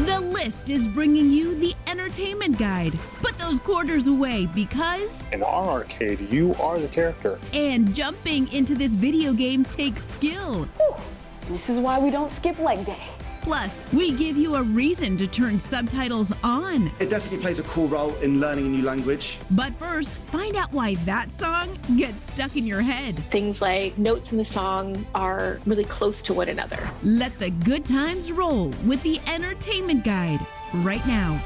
The List is bringing you the entertainment guide. Put those quarters away because in our arcade, you are the character. And jumping into this video game takes skill. Whew. This is why we don't skip leg day. Plus, we give you a reason to turn subtitles on. It definitely plays a cool role in learning a new language. But first, find out why that song gets stuck in your head. Things like notes in the song are really close to one another. Let the good times roll with the entertainment guide right now.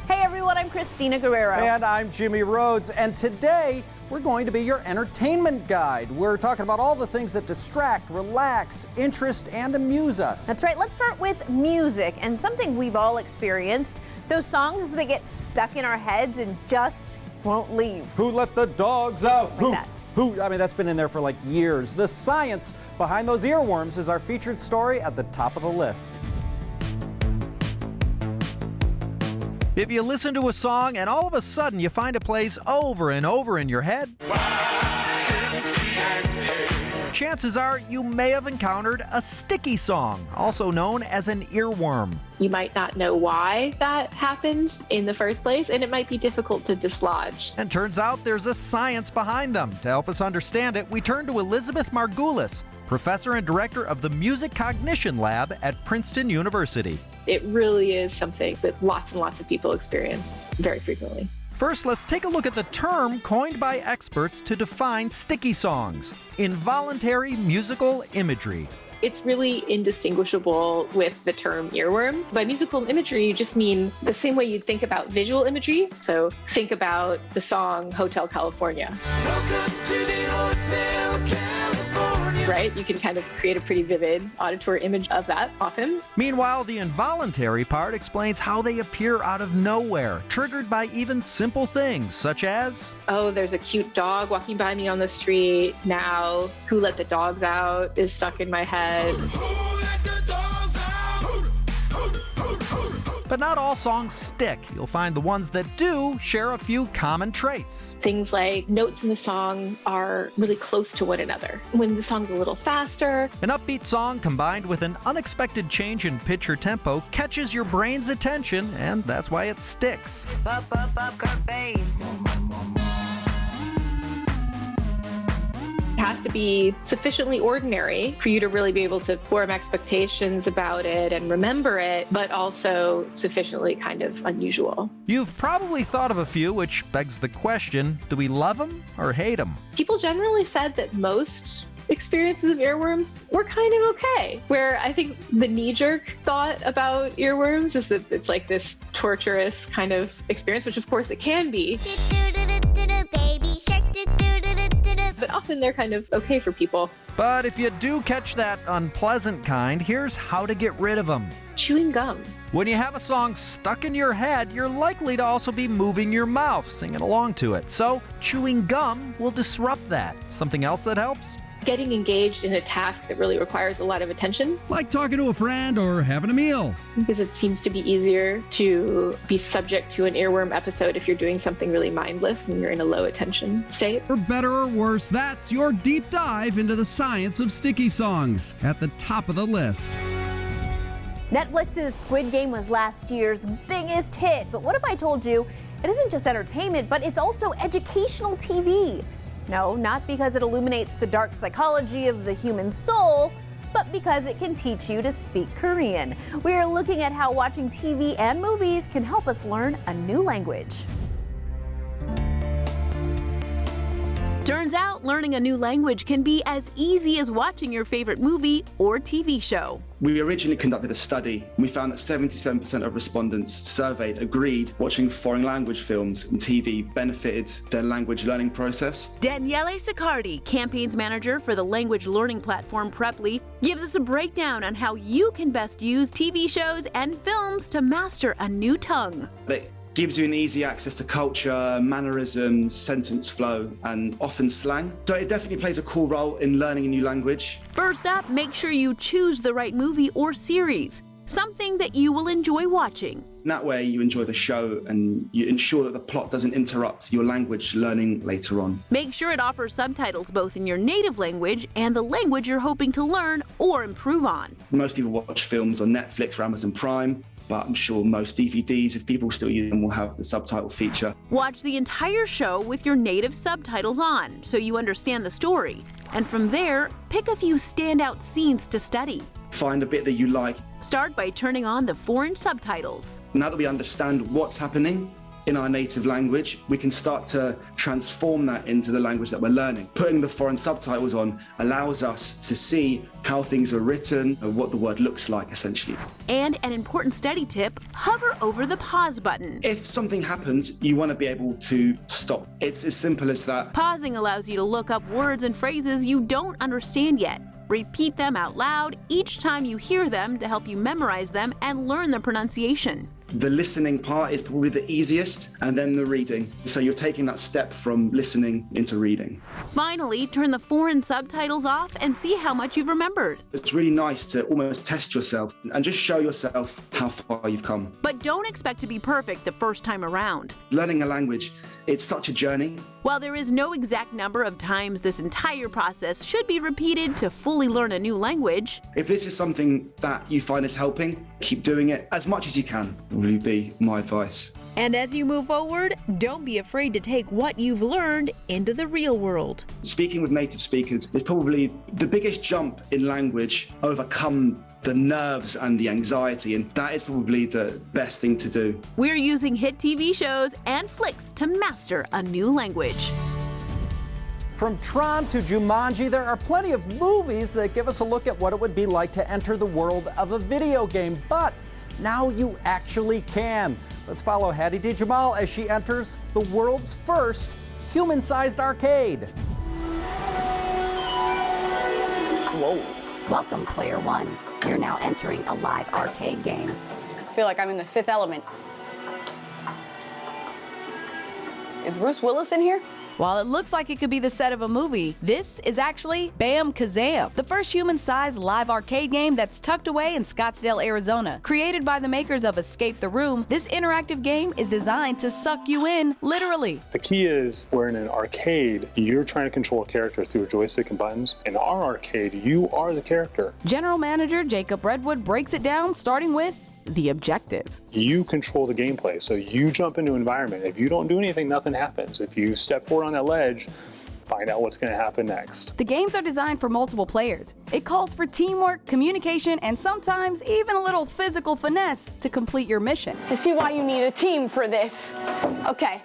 Hey everyone, I'm Christina Guerrero. And I'm Jimmy Rhodes, and today we're going to be your entertainment guide. We're talking about all the things that distract, relax, interest, and amuse us. That's right, let's start with music, and something we've all experienced. Those songs that get stuck in our heads and just won't leave. Who let the dogs out? Like that. Who? I mean, that's been in there for like years. The science behind those earworms is our featured story at the top of the list. If you listen to a song and all of a sudden you find it plays over and over in your head, chances are you may have encountered a sticky song, also known as an earworm. You might not know why that happened in the first place, and it might be difficult to dislodge. And turns out there's a science behind them. To help us understand it, we turn to Elizabeth Margulis, professor and director of the Music Cognition Lab at Princeton University. It really is something that lots and lots of people experience very frequently. First, let's take a look at the term coined by experts to define sticky songs: involuntary musical imagery. It's really indistinguishable with the term earworm. By musical imagery, you just mean the same way you'd think about visual imagery. So think about the song Hotel California. Welcome to the Hotel California. Right? You can kind of create a pretty vivid auditory image of that often. Meanwhile, the involuntary part explains how they appear out of nowhere, triggered by even simple things such as, oh, there's a cute dog walking by me on the street. Now, who let the dogs out is stuck in my head. But not all songs stick. You'll find the ones that do share a few common traits. Things like notes in the song are really close to one another. When the song's a little faster, an upbeat song combined with an unexpected change in pitch or tempo catches your brain's attention, and that's why it sticks. Up, Kurt bass. It has to be sufficiently ordinary for you to really be able to form expectations about it and remember it, but also sufficiently kind of unusual. You've probably thought of a few, which begs the question, do we love them or hate them? People generally said that most experiences of earworms were kind of okay. Where I think the knee-jerk thought about earworms is that it's like this torturous kind of experience, which of course it can be. But often they're kind of okay for people. But if you do catch that unpleasant kind, here's how to get rid of them. Chewing gum. When you have a song stuck in your head, you're likely to also be moving your mouth, singing along to it. So chewing gum will disrupt that. Something else that helps? Getting engaged in a task that really requires a lot of attention. Like talking to a friend or having a meal. Because it seems to be easier to be subject to an earworm episode if you're doing something really mindless and you're in a low attention state. For better or worse, that's your deep dive into the science of sticky songs at the top of the list. Netflix's Squid Game was last year's biggest hit, but what if I told you it isn't just entertainment, but it's also educational TV? No, not because it illuminates the dark psychology of the human soul, but because it can teach you to speak Korean. We are looking at how watching TV and movies can help us learn a new language. Turns out learning a new language can be as easy as watching your favorite movie or TV show. We originally conducted a study, and we found that 77% of respondents surveyed agreed watching foreign language films and TV benefited their language learning process. Daniele Siccardi, campaigns manager for the language learning platform Preply, gives us a breakdown on how you can best use TV shows and films to master a new tongue. It gives you an easy access to culture, mannerisms, sentence flow, and often slang. So it definitely plays a cool role in learning a new language. First up, make sure you choose the right movie or series, something that you will enjoy watching. That way you enjoy the show and you ensure that the plot doesn't interrupt your language learning later on. Make sure it offers subtitles both in your native language and the language you're hoping to learn or improve on. Most people watch films on Netflix or Amazon Prime, but I'm sure most DVDs, if people still use them, will have the subtitle feature. Watch the entire show with your native subtitles on so you understand the story. And from there, pick a few standout scenes to study. Find a bit that you like. Start by turning on the foreign subtitles. Now that we understand what's happening in our native language, we can start to transform that into the language that we're learning. Putting the foreign subtitles on allows us to see how things are written and what the word looks like, essentially. And an important study tip, hover over the pause button. If something happens, you want to be able to stop. It's as simple as that. Pausing allows you to look up words and phrases you don't understand yet. Repeat them out loud each time you hear them to help you memorize them and learn the pronunciation. The listening part is probably the easiest, and then the reading. So you're taking that step from listening into reading. Finally, turn the foreign subtitles off and see how much you've remembered. It's really nice to almost test yourself and just show yourself how far you've come. But don't expect to be perfect the first time around. Learning a language, it's such a journey. While there is no exact number of times this entire process should be repeated to fully learn a new language, if this is something that you find is helping, keep doing it as much as you can, would be my advice. and as you move forward, don't be afraid to take what you've learned into the real world. Speaking with native speakers is probably the biggest jump in language, overcome the nerves and the anxiety, and that is probably the best thing to do. We're using hit TV shows and flicks to master a new language. From Tron to Jumanji, there are plenty of movies that give us a look at what it would be like to enter the world of a video game, but now you actually can. Let's follow Hattie D. Jamal as she enters the world's first human-sized arcade. Whoa. Welcome, Player One. You're now entering a live arcade game. I feel like I'm in the Fifth Element. Is Bruce Willis in here? While it looks like it could be the set of a movie, this is actually Bam Kazam, the first human-sized live arcade game that's tucked away in Scottsdale, Arizona. Created by the makers of Escape the Room, this interactive game is designed to suck you in, literally. The key is, we're in an arcade, you're trying to control a character through a joystick and buttons. In our arcade, you are the character. General Manager Jacob Redwood breaks it down, starting with the objective. You control the gameplay, so you jump into an environment. If you don't do anything, nothing happens. If you step forward on that ledge, find out what's going to happen next. The games are designed for multiple players. It calls for teamwork, communication, and sometimes even a little physical finesse to complete your mission. I see why you need a team for this. Okay,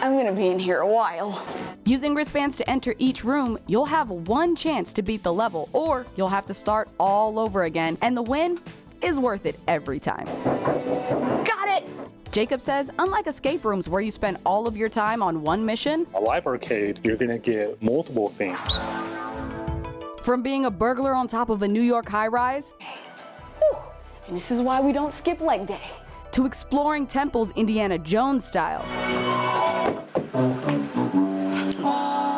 I'm gonna be in here a while. Using wristbands to enter each room, you'll have one chance to beat the level, or you'll have to start all over again, and the win is worth it every time. Got it! Jacob says, unlike escape rooms where you spend all of your time on one mission, A live arcade, you're going to get multiple themes. from being a burglar on top of a New York high-rise, And this is why we don't skip leg day. to exploring temples Indiana Jones style.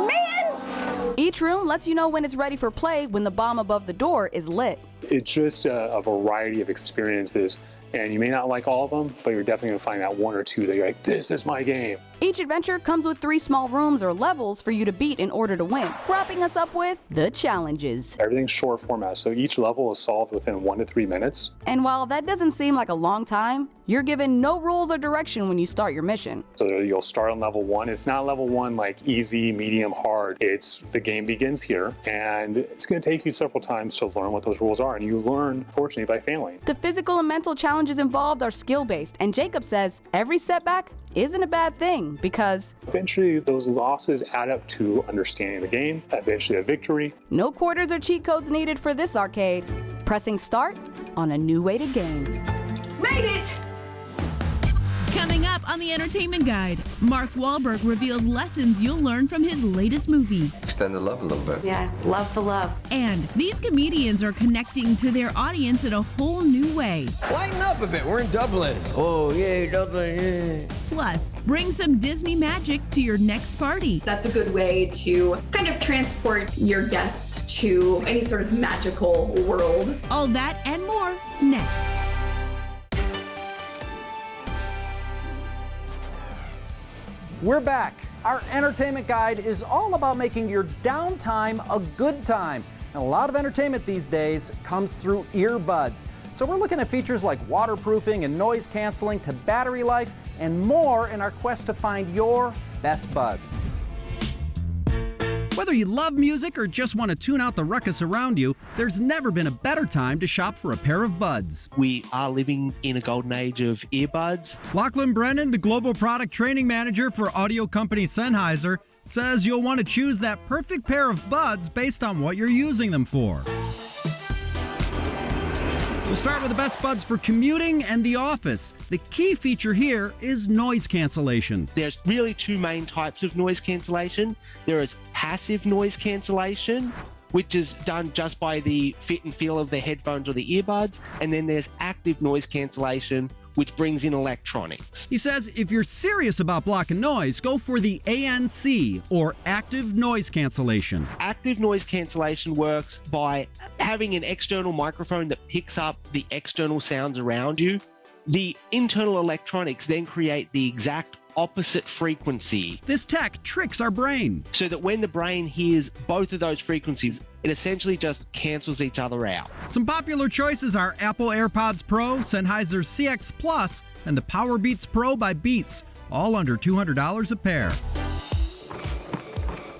Man! Each room lets you know when it's ready for play when the bomb above the door is lit. It's just a variety of experiences, and you may not like all of them, but you're definitely going to find that one or two that you're like, this is my game. Each adventure comes with 3 small rooms or levels for you to beat in order to win. Wrapping us up with the challenges. Everything's short format, so each level is solved within 1 to 3 minutes. And while that doesn't seem like a long time, you're given no rules or direction when you start your mission. So you'll start on level 1. It's not level 1 like easy, medium, hard. It's the game begins here, and it's going to take you several times to learn what those rules are, and you learn, fortunately, by failing. The physical and mental challenges involved are skill-based, and Jacob says every setback isn't a bad thing because eventually those losses add up to understanding the game, eventually a victory. No quarters or cheat codes needed for this arcade. Pressing start on a new way to game. Made it! Coming up on the Entertainment Guide, Mark Wahlberg reveals lessons you'll learn from his latest movie. Extend the love a little bit. Yeah, love the love. And these comedians are connecting to their audience in a whole new way. Lighten up a bit, we're in Dublin. Oh, yeah, Dublin, yeah. Plus, bring some Disney magic to your next party. That's a good way to kind of transport your guests to any sort of magical world. All that and more next. We're back. Our entertainment guide is all about making your downtime a good time. And a lot of entertainment these days comes through earbuds. So we're looking at features like waterproofing and noise canceling to battery life and more in our quest to find your best buds. Whether you love music or just want to tune out the ruckus around you, there's never been a better time to shop for a pair of buds. We are living in a golden age of earbuds. Lachlan Brennan, the Global Product Training Manager for audio company Sennheiser, says you'll want to choose that perfect pair of buds based on what you're using them for. We'll start with the best buds for commuting and the office. The key feature here is noise cancellation. There's really two main types of noise cancellation. There is passive noise cancellation, which is done just by the fit and feel of the headphones or the earbuds. And then there's active noise cancellation, which brings in electronics. He says if you're serious about blocking noise, go for the ANC, or active noise cancellation. Active noise cancellation works by having an external microphone that picks up the external sounds around you. The internal electronics then create the exact opposite frequency. This tech tricks our brain, so that when the brain hears both of those frequencies, it essentially just cancels each other out. Some popular choices are Apple AirPods Pro, Sennheiser CX Plus, and the PowerBeats Pro by Beats, all under $200 a pair.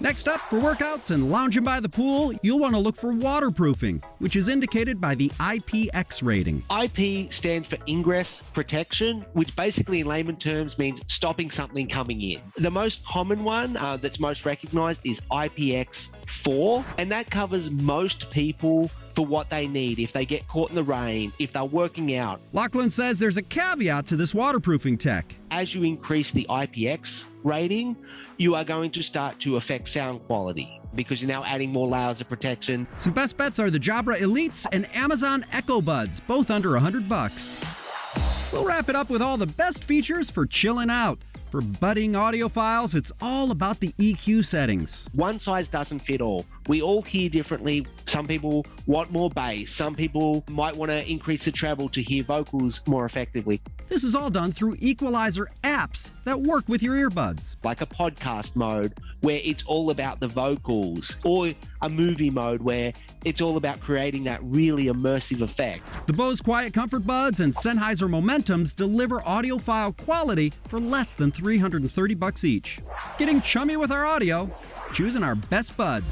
Next up, for workouts and lounging by the pool, you'll want to look for waterproofing, which is indicated by the IPX rating. IP stands for Ingress Protection, which basically in layman terms means stopping something coming in. The most common one that's most recognized is IPX4, and that covers most people for what they need if they get caught in the rain, if they're working out. Lachlan says there's a caveat to this waterproofing tech. As you increase the IPX rating, you are going to start to affect sound quality because you're now adding more layers of protection. Some best bets are the Jabra Elites and Amazon Echo Buds, both under $100. We'll wrap it up with all the best features for chilling out. For budding audiophiles, it's all about the EQ settings. One size doesn't fit all. We all hear differently. Some people want more bass. Some people might want to increase the treble to hear vocals more effectively. This is all done through equalizer apps that work with your earbuds. Like a podcast mode where it's all about the vocals, or a movie mode where it's all about creating that really immersive effect. The Bose Quiet Comfort Buds and Sennheiser Momentums deliver audiophile quality for less than $330 each. Getting chummy with our audio, choosing our best buds.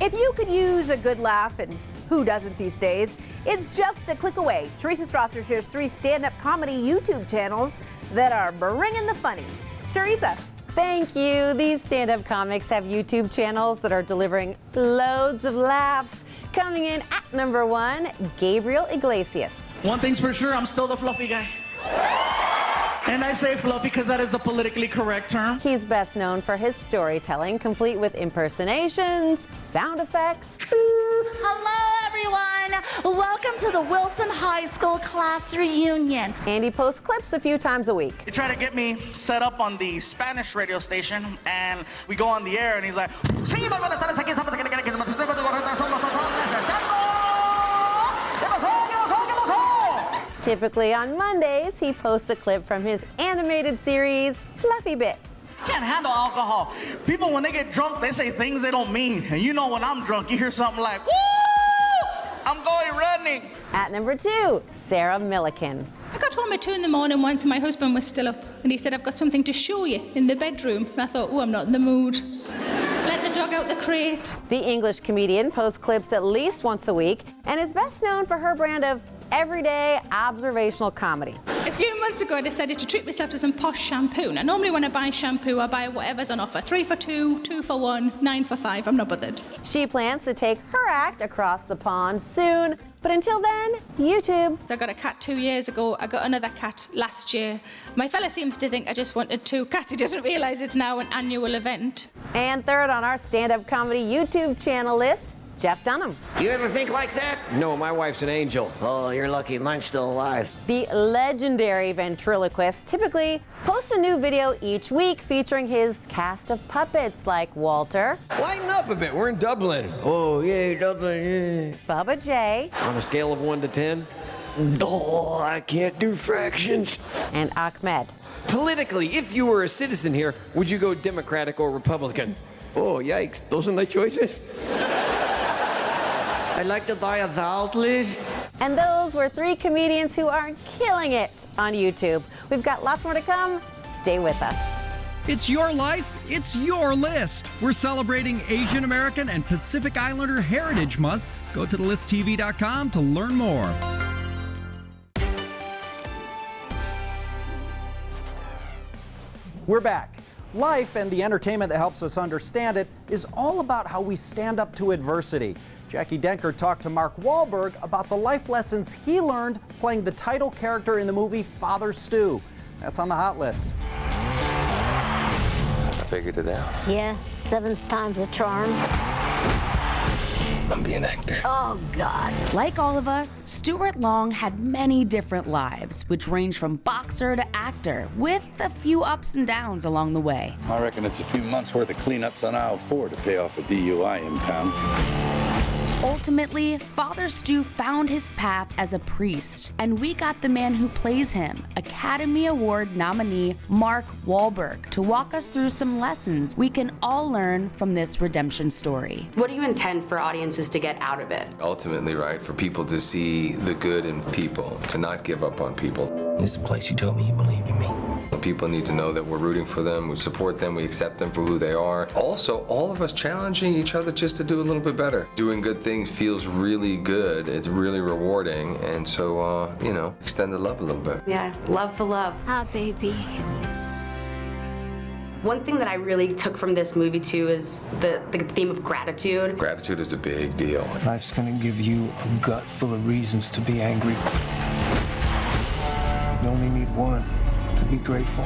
If you could use a good laugh, and who doesn't these days, it's just a click away. Teresa Strasser shares 3 stand-up comedy YouTube channels that are bringing the funny. Teresa. Thank you. These stand-up comics have YouTube channels that are delivering loads of laughs. Coming in at number 1, Gabriel Iglesias. One thing's for sure, I'm still the fluffy guy. And I say fluffy because that is the politically correct term. He's best known for his storytelling, complete with impersonations, sound effects. Hello, everyone. Welcome to the Wilson High School class reunion. And he posts clips a few times a week. He tried to get me set up on the Spanish radio station, and we go on the air, and he's like, Typically on Mondays, he posts a clip from his animated series, Fluffy Bits. Can't handle alcohol. People, when they get drunk, they say things they don't mean. And you know when I'm drunk, you hear something like, woo! I'm going running. At number 2, Sarah Milliken. I got home at 2 in the morning once and my husband was still up. And he said, I've got something to show you in the bedroom. And I thought, oh, I'm not in the mood. Let the dog out the crate. The English comedian posts clips at least once a week and is best known for her brand of everyday observational comedy. A few months ago, I decided to treat myself to some posh shampoo. Now, normally when I buy shampoo, I buy whatever's on offer. 3 for 2, 2 for 1, 9 for 5. I'm not bothered. She plans to take her act across the pond soon. But until then, YouTube. I got a cat 2 years ago. I got another cat last year. My fella seems to think I just wanted 2 cats. He doesn't realise it's now an annual event. And third on our stand-up comedy YouTube channel list, Jeff Dunham. You ever think like that? No, my wife's an angel. Oh, you're lucky mine's still alive. The legendary ventriloquist typically posts a new video each week featuring his cast of puppets like Walter. Lighten up a bit, we're in Dublin. Oh, yay, Dublin, yay. Bubba J. On a scale of 1 to 10? Oh, I can't do fractions. And Ahmed. Politically, if you were a citizen here, would you go Democratic or Republican? Oh, yikes. Those are my choices. I'd like to die without Liz. And those were 3 comedians who are killing it on YouTube. We've got lots more to come. Stay with us. It's your life, it's your list. We're celebrating Asian American and Pacific Islander Heritage Month. Go to thelisttv.com to learn more. We're back. Life and the entertainment that helps us understand it is all about how we stand up to adversity. Jackie Denker talked to Mark Wahlberg about the life lessons he learned playing the title character in the movie Father Stu. That's on the hot list. I figured it out. Yeah, 7th time's a charm. I'm being an actor. Oh, God. Like all of us, Stuart Long had many different lives, which ranged from boxer to actor, with a few ups and downs along the way. I reckon it's a few months' worth of cleanups on aisle 4 to pay off a DUI impound. Ultimately, Father Stu found his path as a priest, and we got the man who plays him, Academy Award nominee Mark Wahlberg, to walk us through some lessons we can all learn from this redemption story. What do you intend for audiences to get out of it? Ultimately, right, for people to see the good in people, to not give up on people. This is the place you told me you believe in me. People need to know that we're rooting for them, we support them, we accept them for who they are. Also, all of us challenging each other just to do a little bit better. Doing good things feels really good, it's really rewarding, and so, you know, extend the love a little bit. Yeah, love the love. Ah, baby. One thing that I really took from this movie, too, is the theme of gratitude. Gratitude is a big deal. Life's gonna give you a gut full of reasons to be angry. You only need one. To be grateful.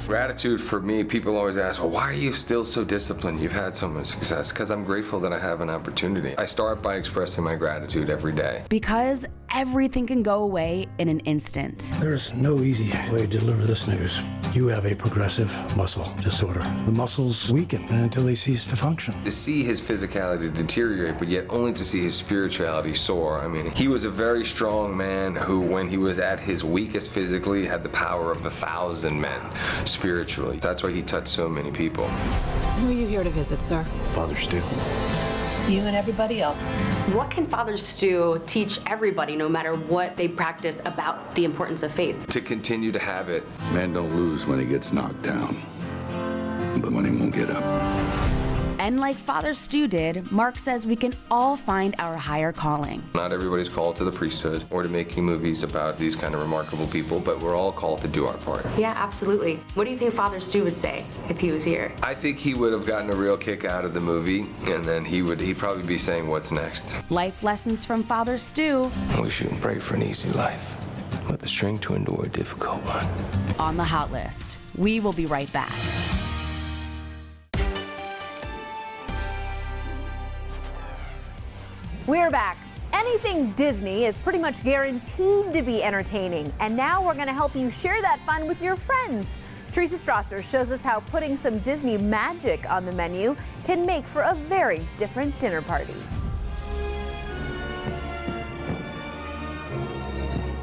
Gratitude for me, people always ask, well, why are you still so disciplined? You've had so much success. Because I'm grateful that I have an opportunity. I start by expressing my gratitude every day. Because everything can go away in an instant. There's no easy way to deliver this news. You have a progressive muscle disorder. The muscles weaken until they cease to function. To see his physicality deteriorate, but yet only to see his spirituality soar. I mean, he was a very strong man who, when he was at his weakest physically, had the power of 1,000 men spiritually. That's why he touched so many people. Who are you here to visit, sir? Father Stu. You and everybody else. What can Father Stu teach everybody, no matter what they practice, about the importance of faith? To continue to have it. Man don't lose when he gets knocked down, but when he won't get up. And like Father Stu did, Mark says we can all find our higher calling. Not everybody's called to the priesthood or to making movies about these kind of remarkable people, but we're all called to do our part. Yeah, absolutely. What do you think Father Stu would say if he was here? I think he would have gotten a real kick out of the movie, and then he'd probably be saying, what's next? Life lessons from Father Stu. We shouldn't pray for an easy life, but the strength to endure a difficult one. On the hot list. We will be right back. We're back. Anything Disney is pretty much guaranteed to be entertaining, and now we're going to help you share that fun with your friends. Teresa Strasser shows us how putting some Disney magic on the menu can make for a very different dinner party.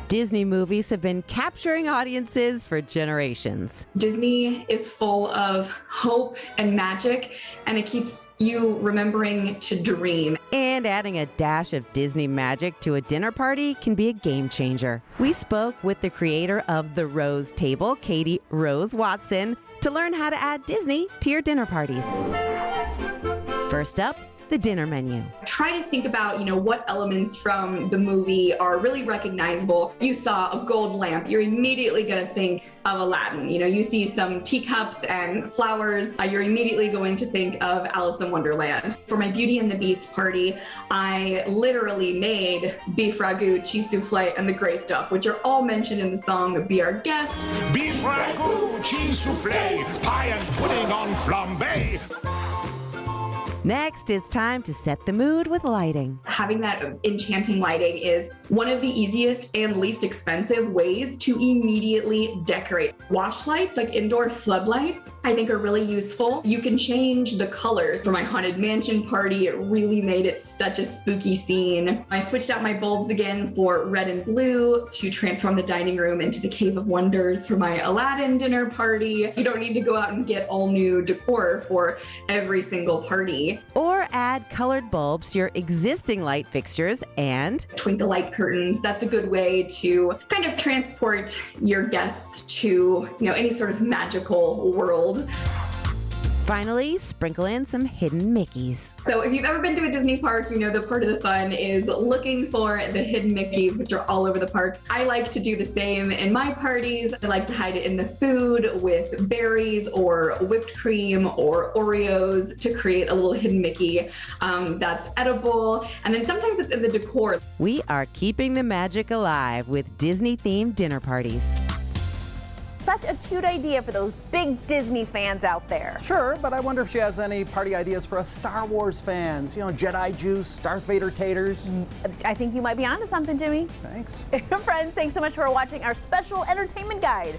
Disney movies have been capturing audiences for generations. Disney is full of hope and magic, and it keeps you remembering to dream. And adding a dash of Disney magic to a dinner party can be a game changer. We spoke with the creator of The Rose Table, Katie Rose Watson, to learn how to add Disney to your dinner parties. First up, the dinner menu. Try to think about, what elements from the movie are really recognizable. You saw a gold lamp, you're immediately going to think of Aladdin. You see some teacups and flowers, you're immediately going to think of Alice in Wonderland. For my Beauty and the Beast party, I literally made beef ragu, cheese souffle, and the gray stuff, which are all mentioned in the song Be Our Guest. Beef ragu, cheese souffle, pie and pudding on flambe. Next, it's time to set the mood with lighting. Having that enchanting lighting is one of the easiest and least expensive ways to immediately decorate. Wash lights, like indoor floodlights, I think are really useful. You can change the colors. For my Haunted Mansion party, it really made it such a spooky scene. I switched out my bulbs again for red and blue to transform the dining room into the Cave of Wonders for my Aladdin dinner party. You don't need to go out and get all new decor for every single party. Or add colored bulbs to your existing light fixtures and twinkle light curtains. That's a good way to kind of transport your guests to, any sort of magical world. Finally, sprinkle in some hidden Mickeys. So if you've ever been to a Disney park, you know that part of the fun is looking for the hidden Mickeys, which are all over the park. I like to do the same in my parties. I like to hide it in the food with berries or whipped cream or Oreos to create a little hidden Mickey that's edible. And then sometimes it's in the decor. We are keeping the magic alive with Disney-themed dinner parties. Such a cute idea for those big Disney fans out there. Sure, but I wonder if she has any party ideas for us Star Wars fans. Jedi juice, Darth Vader taters. I think you might be onto something, Jimmy. Thanks. Friends, thanks so much for watching our special entertainment guide.